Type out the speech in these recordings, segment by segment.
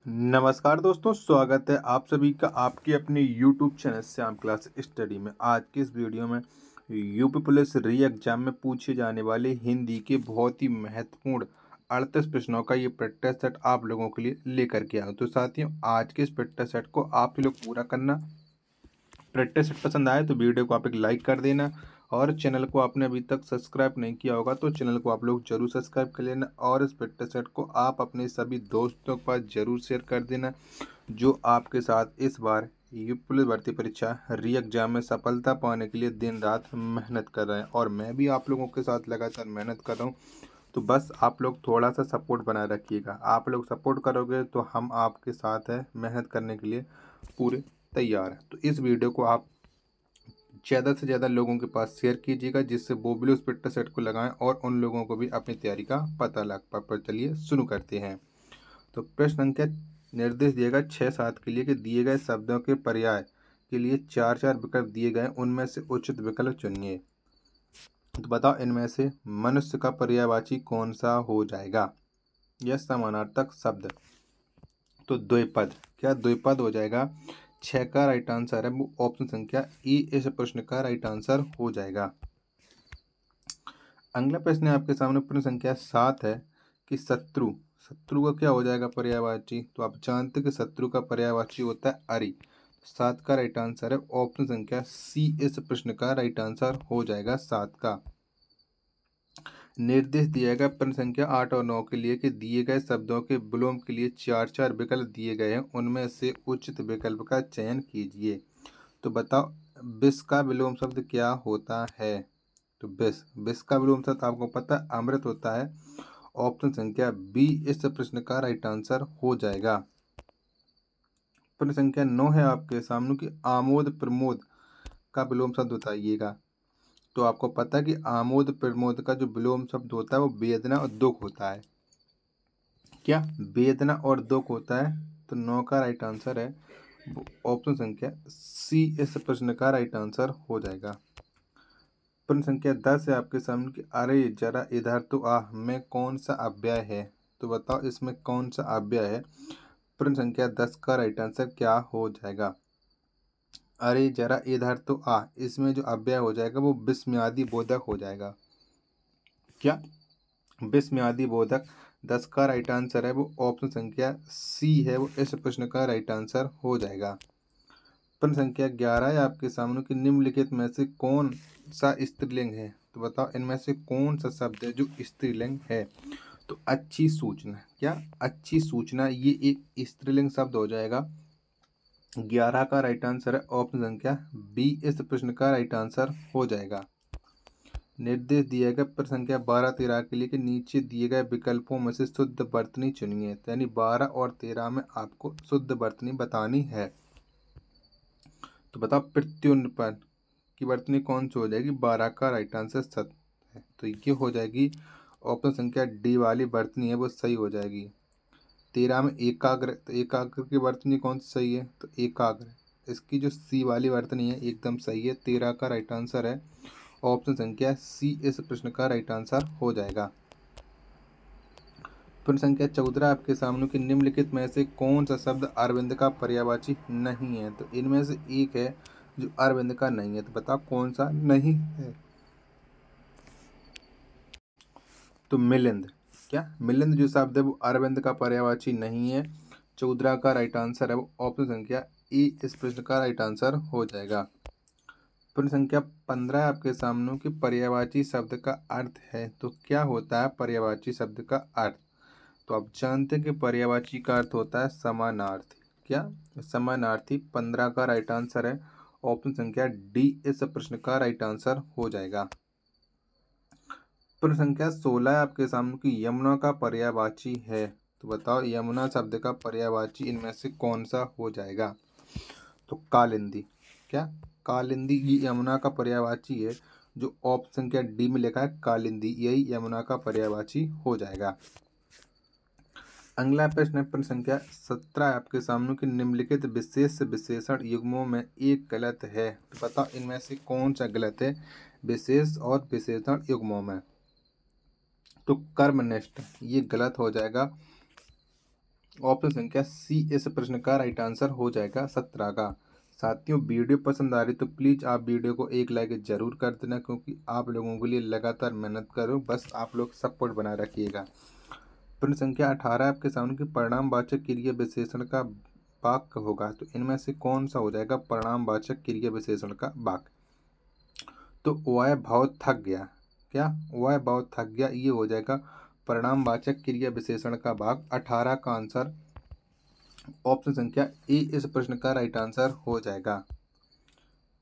नमस्कार दोस्तों, स्वागत है आप सभी का आपके अपने YouTube channel Shyam class study में। आज की इस वीडियो में यूपी पुलिस री एग्जाम में पूछे जाने वाले हिंदी के बहुत ही महत्वपूर्ण 38 प्रश्नों का ये प्रैक्टिस सेट आप लोगों के लिए लेकर के आया हूं। तो साथियों, आज के इस प्रैक्टिस सेट को आप ही लोग पूरा करना। प्रैक्टिस सेट पसंद आए तो वीडियो को आप एक लाइक कर देना, और चैनल को आपने अभी तक सब्सक्राइब नहीं किया होगा तो चैनल को आप लोग जरूर सब्सक्राइब कर लेना, और इस प्रैक्टिस सेट को आप अपने सभी दोस्तों के पास जरूर शेयर कर देना जो आपके साथ इस बार यूपी पुलिस भर्ती परीक्षा री एग्जाम में सफलता पाने के लिए दिन रात मेहनत कर रहे हैं, और मैं भी आप लोगों के साथ लगातार मेहनत कर रहा हूँ। तो बस आप लोग थोड़ा सा सपोर्ट बनाए रखिएगा। आप लोग सपोर्ट करोगे तो हम आपके साथ हैं, मेहनत करने के लिए पूरे तैयार हैं। तो इस वीडियो को आप ज़्यादा से ज़्यादा लोगों के पास शेयर कीजिएगा, जिससे वो भी उस पिट्टा सेट को लगाएं और उन लोगों को भी अपनी तैयारी का पता लग पाए। पर चलिए शुरू करते हैं। तो प्रश्न संख्या निर्देश दिएगा 6-7 के लिए कि दिए गए शब्दों के पर्याय के लिए 4-4 विकल्प दिए गए, उनमें से उचित विकल्प चुनिए। तो बताओ, इनमें से मनुष्य का पर्यायवाची कौन सा हो जाएगा? यह समानार्थक शब्द। तो द्विपद, क्या द्विपद हो जाएगा? 6 का राइट आंसर है वो ऑप्शन संख्या ई इस प्रश्न का राइट आंसर हो जाएगा। अगला प्रश्न है आपके सामने, प्रश्न संख्या 7 है कि शत्रु शत्रु का क्या हो जाएगा पर्यायवाची? तो आप जानते हैं कि शत्रु का पर्यायवाची होता है अरि। 7 का राइट आंसर है ऑप्शन संख्या सी इस प्रश्न का राइट आंसर हो जाएगा 7 का। निर्देश दिया गया प्रश्न संख्या 8 और 9 के लिए कि दिए गए शब्दों के विलोम के लिए 4-4 विकल्प दिए गए हैं, उनमें से उचित विकल्प का चयन कीजिए। तो बताओ, विष का विलोम शब्द क्या होता है? तो विष विष का विलोम शब्द आपको पता है अमृत होता है। ऑप्शन संख्या बी इस प्रश्न का राइट आंसर हो जाएगा। प्रश्न संख्या 9 है आपके सामने कि आमोद प्रमोद का विलोम शब्द बताइएगा। तो आपको पता है कि आमोद प्रमोद का जो विलोम शब्द होता है वो वेदना और दुख होता है। क्या वेदना और दुख होता है? तो 9 का राइट आंसर है ऑप्शन संख्या सी इस प्रश्न का राइट आंसर हो जाएगा। प्रश्न संख्या 10 है आपके सामने कि अरे जरा इधर तो आ में कौन सा अव्यय है? तो बताओ, इसमें कौन सा अव्यय है? प्रश्न संख्या 10 का राइट आंसर क्या हो जाएगा? अरे जरा इधर तो आ, इसमें जो अव्यय हो जाएगा वो विस्मयादि बोधक हो जाएगा। क्या विस्मयादि बोधक? 10 का राइट आंसर है वो ऑप्शन संख्या सी है, वो इस प्रश्न का राइट आंसर हो जाएगा। प्रश्न संख्या 11 है आपके सामने कि निम्नलिखित में से कौन सा स्त्रीलिंग है? तो बताओ, इनमें से कौन सा शब्द है जो स्त्रीलिंग है? तो अच्छी सूचना, क्या अच्छी सूचना ये एक स्त्रीलिंग शब्द हो जाएगा। 11 का राइट आंसर है ऑप्शन संख्या बी इस प्रश्न का राइट आंसर हो जाएगा। निर्देश दिया गया प्रश्न संख्या 12-13 के लिए कि नीचे दिए गए विकल्पों में से शुद्ध वर्तनी चुनिए। यानी 12 और 13 में आपको शुद्ध वर्तनी बतानी है। तो बताओ, प्रत्युत्पन्न की वर्तनी कौन सी हो जाएगी? 12 का राइट आंसर सत्य है, तो ये हो जाएगी ऑप्शन संख्या डी वाली वर्तनी है वो सही हो जाएगी। 13 में एकाग्र, तो एकाग्र की वर्तनी कौन सी सही है? तो एकाग्र, इसकी जो सी वाली वर्तनी है एकदम सही है। 13 का राइट आंसर है ऑप्शन संख्या सी इस प्रश्न का राइट आंसर हो जाएगा। प्रश्न संख्या 14 आपके सामने कि निम्नलिखित में से कौन सा शब्द अरविंद का पर्यायवाची नहीं है? तो इनमें से एक है जो अरविंद का नहीं है, तो बताओ कौन सा नहीं है? तो मिलिंद, क्या मिलिंद जो शब्द है वो अरविंद का पर्यायवाची नहीं है। 14 का राइट आंसर है वो ऑप्शन संख्या ई इस प्रश्न का राइट आंसर हो जाएगा। प्रश्न संख्या 15 आपके सामने कि पर्यायवाची शब्द का अर्थ है। तो क्या होता है पर्यायवाची शब्द का अर्थ? तो आप जानते हैं कि पर्यायवाची का अर्थ होता है समानार्थी। क्या समानार्थी? 15 का राइट आंसर है ऑप्शन संख्या डी इस प्रश्न का राइट आंसर हो जाएगा। प्रश्न संख्या 16 आपके सामने कि यमुना का पर्यायवाची है। तो बताओ, यमुना शब्द का पर्यायवाची इनमें से कौन सा हो जाएगा? तो कालिंदी, क्या कालिंदी ये यमुना का पर्यायवाची है। जो ऑप्शन संख्या डी में लिखा है कालिंदी, यही यमुना का पर्यायवाची हो जाएगा। अगला प्रश्न है प्रश्न संख्या 17 आपके सामने कि निम्नलिखित विशेष विशेषण युग्मों में एक गलत है। तो बताओ, इनमें से कौन सा गलत है विशेष और विशेषण युग्मों में? तो कर्मनिष्ठ ये गलत हो जाएगा। ऑप्शन संख्या सी इस प्रश्न का राइट आंसर हो जाएगा 17 का। साथियों, वीडियो पसंद आ रही तो प्लीज़ आप वीडियो को एक लाइक जरूर कर देना, क्योंकि आप लोगों के लिए लगातार मेहनत करो, बस आप लोग सपोर्ट बनाए रखिएगा। प्रश्न संख्या 18 आपके सामने की परिणामवाचक क्रिया विशेषण का वाक्य होगा, तो इनमें से कौन सा हो जाएगा परिणामवाचक क्रिया विशेषण का वाक्य? तो वह बहुत थक गया। क्या? वह बहुत थक गया, ये हो जाएगा परिणामवाचक क्रिया विशेषण का भाग। 18 का आंसर ऑप्शन संख्या ए इस प्रश्न का राइट आंसर हो जाएगा।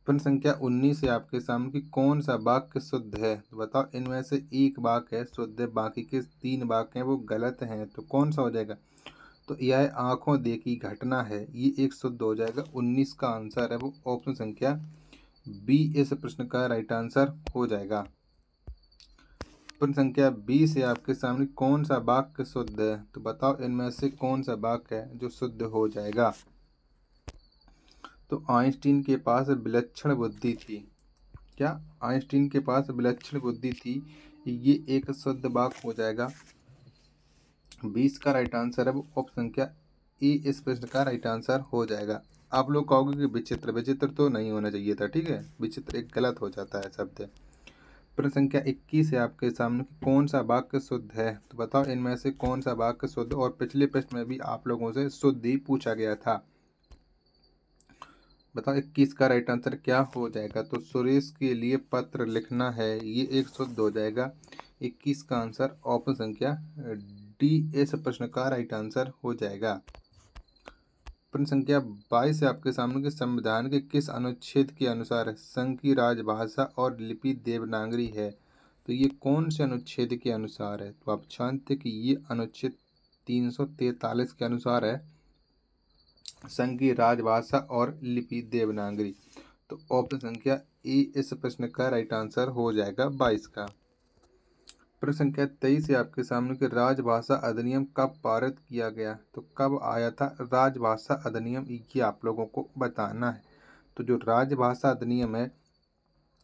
प्रश्न संख्या 19 से आपके सामने की कौन सा वाक्य शुद्ध है? तो बताओ, इनमें से एक वाक्य है शुद्ध, बाकी के 3 वाक्य हैं वो गलत हैं, तो कौन सा हो जाएगा? तो यह आंखों देखी घटना है, ये एक शुद्ध हो जाएगा। 19 का आंसर है वो ऑप्शन संख्या बी इस प्रश्न का राइट आंसर हो जाएगा। प्रश्न संख्या 20 है आपके सामने कौन सा वाक्य शुद्ध है? तो बताओ, इनमें से कौन सा वाक्य है जो शुद्ध हो जाएगा? तो आइंस्टीन के पास विलक्षण बुद्धि थी। क्या? आइंस्टीन के पास विलक्षण बुद्धि थी, ये एक शुद्ध वाक्य हो जाएगा। 20 का राइट आंसर है वो ऑप्शन संख्या ए इस प्रश्न का राइट आंसर हो जाएगा। आप लोग कहोगे कि विचित्र, विचित्र तो नहीं होना चाहिए था, ठीक है, विचित्र एक गलत हो जाता है शब्द। प्रश्न संख्या 21 है आपके सामने कि कौन सा वाक्य शुद्ध है? तो बताओ, इनमें से कौन सा वाक्य शुद्ध, और पिछले प्रश्न में भी आप लोगों से शुद्ध ही पूछा गया था। बताओ 21 का राइट आंसर क्या हो जाएगा? तो सुरेश के लिए पत्र लिखना है, ये एक शुद्ध हो जाएगा। 21 का आंसर ऑप्शन संख्या डी इस प्रश्न का राइट आंसर हो जाएगा। प्रश्न संख्या 22 है आपके सामने के संविधान के किस अनुच्छेद के अनुसार संघ की राजभाषा और लिपि देवनागरी है? तो ये कौन से अनुच्छेद के अनुसार है? तो आप जानते कि ये अनुच्छेद 343 के अनुसार है, संघ की राजभाषा और लिपि देवनागरी। तो ऑप्शन संख्या ए इस प्रश्न का राइट आंसर हो जाएगा 22 का। प्रश्न संख्या 23 है आपके सामने कि राजभाषा अधिनियम कब पारित किया गया? तो कब आया था राजभाषा अधिनियम, ये आप लोगों को बताना है। तो जो राजभाषा अधिनियम है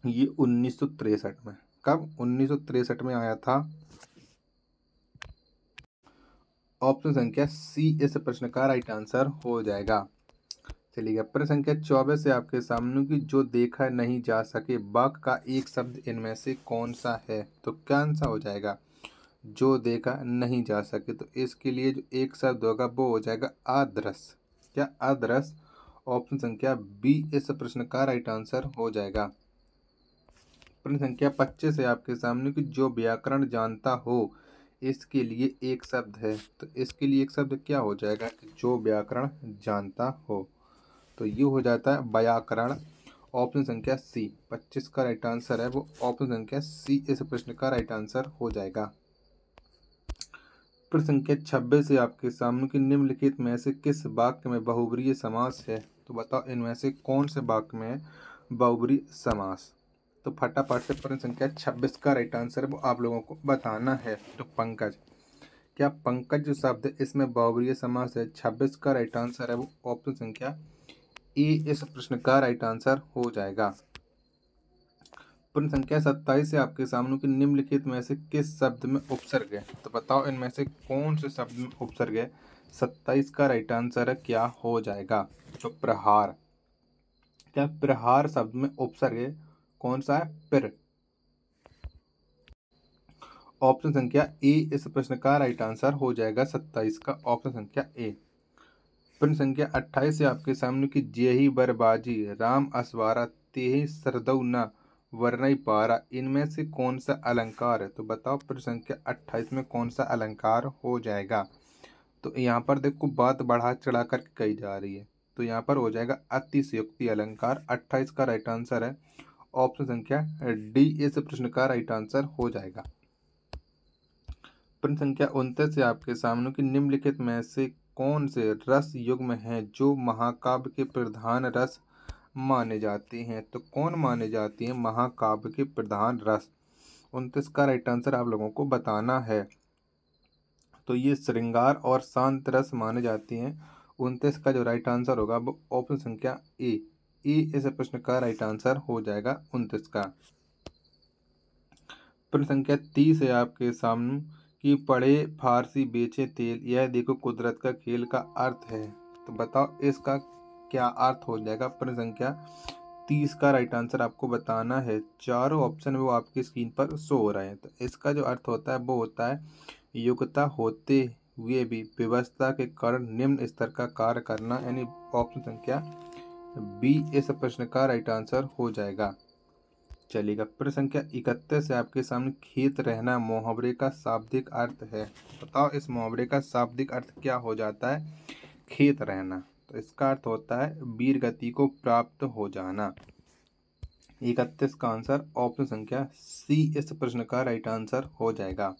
ये 1963 में, कब? 1963 में आया था। ऑप्शन संख्या सी इस प्रश्न का राइट आंसर हो जाएगा। चलिए, प्रश्न संख्या 24 से आपके सामने की जो देखा नहीं जा सके वाक्य का एक शब्द इनमें से कौन सा है? तो कौन सा हो जाएगा जो देखा नहीं जा सके? तो इसके लिए जो एक शब्द होगा वो हो जाएगा अदृश्य। क्या? अदृश्य। ऑप्शन संख्या बी इस प्रश्न का राइट आंसर हो जाएगा। प्रश्न संख्या 25 है आपके सामने की जो व्याकरण जानता हो इसके लिए एक शब्द है, तो इसके लिए एक शब्द क्या हो जाएगा कि जो व्याकरण जानता हो? तो ये हो जाता है व्याकरण। ऑप्शन संख्या सी 25 का राइट आंसर है वो ऑप्शन संख्या सी इस प्रश्न का राइट आंसर हो जाएगा। प्रश्न संख्या 26 से आपके सामने की निम्नलिखित में से किस वाक्य में बहुब्रीहि समास है? तो बताओ, इनमें से कौन से वाक्य में बहुब्रीहि समास? तो फटाफट से प्रश्न संख्या 26 का राइट आंसर वो आप लोगों को बताना है। तो पंकज, क्या पंकज जो शब्द इसमें बहुब्रीहि समास है? 26 का राइट आंसर है वो ऑप्शन संख्या ए इस प्रश्न का राइट आंसर हो जाएगा। प्रश्न संख्या 27 से आपके सामने की निम्नलिखित में से किस शब्द में उपसर्ग है? तो बताओ, इनमें से कौन से शब्द में उपसर्ग है? 27 का राइट आंसर क्या हो जाएगा? तो प्रहार। क्या? प्रहार शब्द में उपसर्ग है, कौन सा है? प्र। ऑप्शन संख्या ए इस प्रश्न का राइट आंसर हो जाएगा 27 का ऑप्शन संख्या ए। प्रश्न संख्या 28 से आपके सामने की जेहि बरबाजी राम असवारा तेहि सरदौ न वर्णय पारा, इनमें से कौन सा अलंकार है? तो बताओ, प्रश्न संख्या 28 में कौन सा अलंकार हो जाएगा? तो यहाँ पर देखो बात बढ़ा चढ़ा कर कही जा रही है, तो यहाँ पर हो जाएगा अतिशयोक्ति अलंकार। 28 का राइट आंसर है ऑप्शन संख्या डी इस प्रश्न का राइट आंसर हो जाएगा। प्रश्न संख्या 29 से आपके सामने की निम्नलिखित में से कौन से रस युग्म हैं जो महाकाव्य के प्रधान रस माने जाते हैं? तो कौन माने जाते हैं महाकाव्य के प्रधान रस? 29 का राइट आंसर आप लोगों को बताना है। तो ये श्रृंगार और शांत रस माने जाते हैं। 29 का जो राइट आंसर होगा वो ऑप्शन संख्या ए इस प्रश्न का राइट आंसर हो जाएगा 29 का। प्रश्न संख्या 30 है आपके सामने कि पढ़े फारसी बेचे तेल, यह देखो कुदरत का खेल का अर्थ है। तो बताओ इसका क्या अर्थ हो जाएगा। प्रश्न संख्या 30 का राइट आंसर आपको बताना है। चारों ऑप्शन वो आपकी स्क्रीन पर शो हो रहे हैं। तो इसका जो अर्थ होता है वो होता है योग्यता होते हुए भी व्यवस्था के कारण निम्न स्तर का कार्य करना, यानी ऑप्शन संख्या बी इस प्रश्न का राइट आंसर हो जाएगा। चलिएगा, प्रश्न संख्या 31 है आपके सामने। खेत रहना मुहावरे का शाब्दिक अर्थ है। बताओ इस मुहावरे का शाब्दिक अर्थ क्या हो जाता है। खेत रहना, तो इसका अर्थ होता है वीर गति को प्राप्त हो जाना। 31 का आंसर ऑप्शन संख्या सी इस प्रश्न का राइट आंसर हो जाएगा।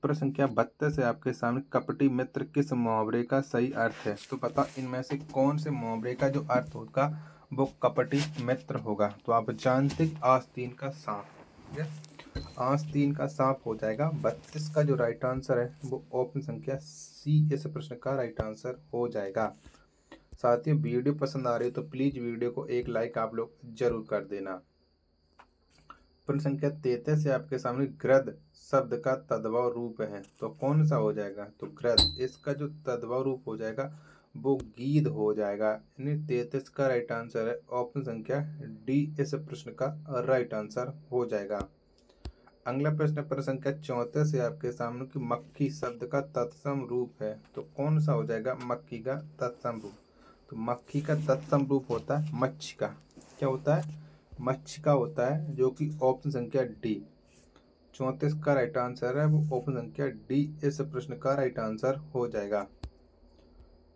प्रश्न संख्या 32 है आपके सामने। कपटी मित्र किस मुहावरे का सही अर्थ है। तो बताओ इनमें से कौन से मुहावरे का जो अर्थ होगा वो कपटी मित्र होगा। तो आप जानते आस्तीन का सांप, ठीक है, आस्तीन का सांप हो जाएगा। 32 का जो राइट आंसर है वो ऑप्शन संख्या सी इस प्रश्न का राइट आंसर हो जाएगा। साथियों, वीडियो पसंद आ रही हो तो प्लीज वीडियो को एक लाइक आप लोग जरूर कर देना। प्रश्न संख्या 33 है आपके सामने। गृध शब्द का तद्भव रूप है, तो कौन सा हो जाएगा। तो गृध, इसका जो तद्भव रूप हो जाएगा वो गीध हो जाएगा। यानी 33 का राइट आंसर है ऑप्शन संख्या डी इस प्रश्न का राइट आंसर हो जाएगा। अगला प्रश्न प्रश्न संख्या 34 है आपके सामने कि मक्खी शब्द का तत्सम रूप है, तो कौन सा हो जाएगा मक्खी का तत्सम रूप। तो मक्खी का तत्सम रूप होता है मच्छिका। क्या होता है, मच्छिका होता है, जो कि ऑप्शन संख्या डी 34 का राइट आंसर है वो ऑप्शन संख्या डी इस प्रश्न का राइट आंसर हो जाएगा।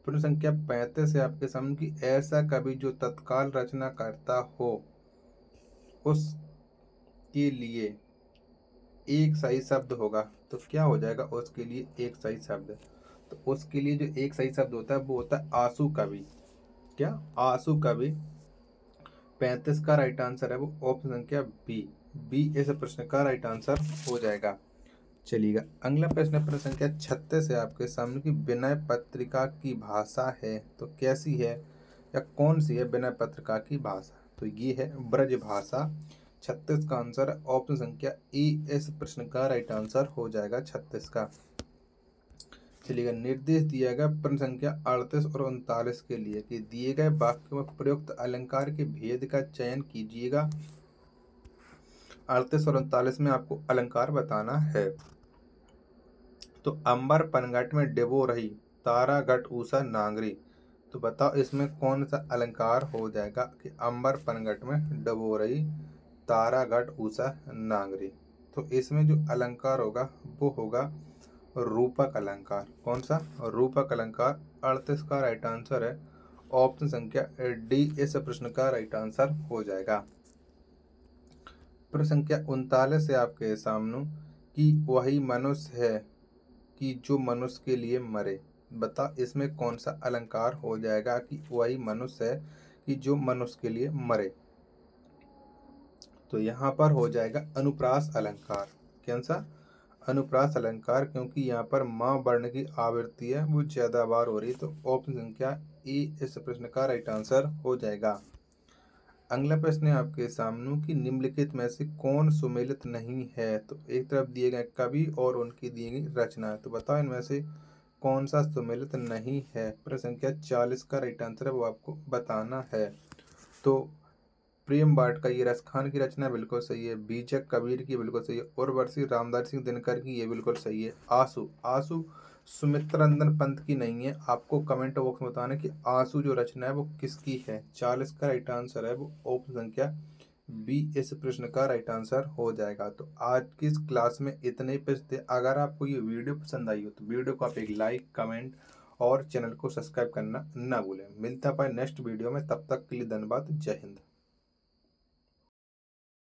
प्रश्न संख्या 35 है आपके सामने कि ऐसा कवि जो तत्काल रचना करता हो उसके लिए एक सही शब्द होगा। तो क्या हो जाएगा उसके लिए एक सही शब्द। तो उसके लिए जो एक सही शब्द होता है वो होता है आंसू कवि। क्या, आंसू कवि। 35 का राइट आंसर है वो ऑप्शन संख्या बी इस प्रश्न का राइट आंसर हो जाएगा। चलिएगा, अगला प्रश्न प्रश्न संख्या 36 है आपके सामने कि विनय पत्रिका की भाषा है, तो कैसी है या कौन सी है विनय पत्रिका की भाषा। तो ये है ब्रज भाषा। 36 का आंसर ऑप्शन संख्या ई इस प्रश्न का राइट आंसर हो जाएगा 36 का। चलिएगा, निर्देश दिया गया प्रश्न संख्या 38 और 39 के लिए कि दिए गए वाक्य में प्रयुक्त अलंकार के भेद का चयन कीजिएगा। 38 और 39 में आपको अलंकार बताना है। तो अंबर पनघट में डिबो रही, तारा घट ऊषा नांगरी। तो बताओ इसमें कौन सा अलंकार हो जाएगा कि अंबर पनघट में डबो रही, तारा घट ऊषा नांगरी। तो इसमें जो अलंकार होगा वो होगा रूपक अलंकार। कौन सा, रूपक अलंकार। 38 का राइट आंसर है ऑप्शन संख्या डी इस प्रश्न का राइट आंसर हो जाएगा। प्रश्न संख्या 39 है आपके सामने कि वही मनुष्य है कि जो मनुष्य के लिए मरे। बता इसमें कौन सा अलंकार हो जाएगा कि वही मनुष्य है कि जो मनुष्य के लिए मरे। तो यहाँ पर हो जाएगा अनुप्रास अलंकार। कौन सा, अनुप्रास अलंकार, क्योंकि यहाँ पर माँ वर्ण की आवृत्ति है वो ज्यादा बार हो रही है। तो ऑप्शन संख्या ए इस प्रश्न का राइट आंसर हो जाएगा। अगला प्रश्न है आपके सामने कि निम्नलिखित में से कौन सुमेलित नहीं है। तो एक तरफ दिए गए कवि और उनकी दी गई रचना है। तो बताओ इनमें से कौन सा सुमेलित नहीं है। प्रश्न संख्या 40 का राइट आंसर है वो आपको बताना है। तो प्रेम बाट का ये रसखान की रचना बिल्कुल सही है। बीजक कबीर की बिल्कुल सही है। उर्वशी रामदास सिंह दिनकर की ये बिल्कुल सही है। आंसू, आंसू सुमित्रानंदन पंत की नहीं है। आपको कमेंट बॉक्स में बताना कि आंसू जो रचना है वो किसकी है। 40 का राइट आंसर है वो ऑप्शन संख्या बी इस प्रश्न का राइट आंसर हो जाएगा। तो आज की इस क्लास में इतने ही प्रश्न थे। अगर आपको ये वीडियो पसंद आई हो तो वीडियो को आप एक लाइक, कमेंट और चैनल को सब्सक्राइब करना ना भूलें। मिलता है नेक्स्ट वीडियो में, तब तक के लिए धन्यवाद। जय हिंद।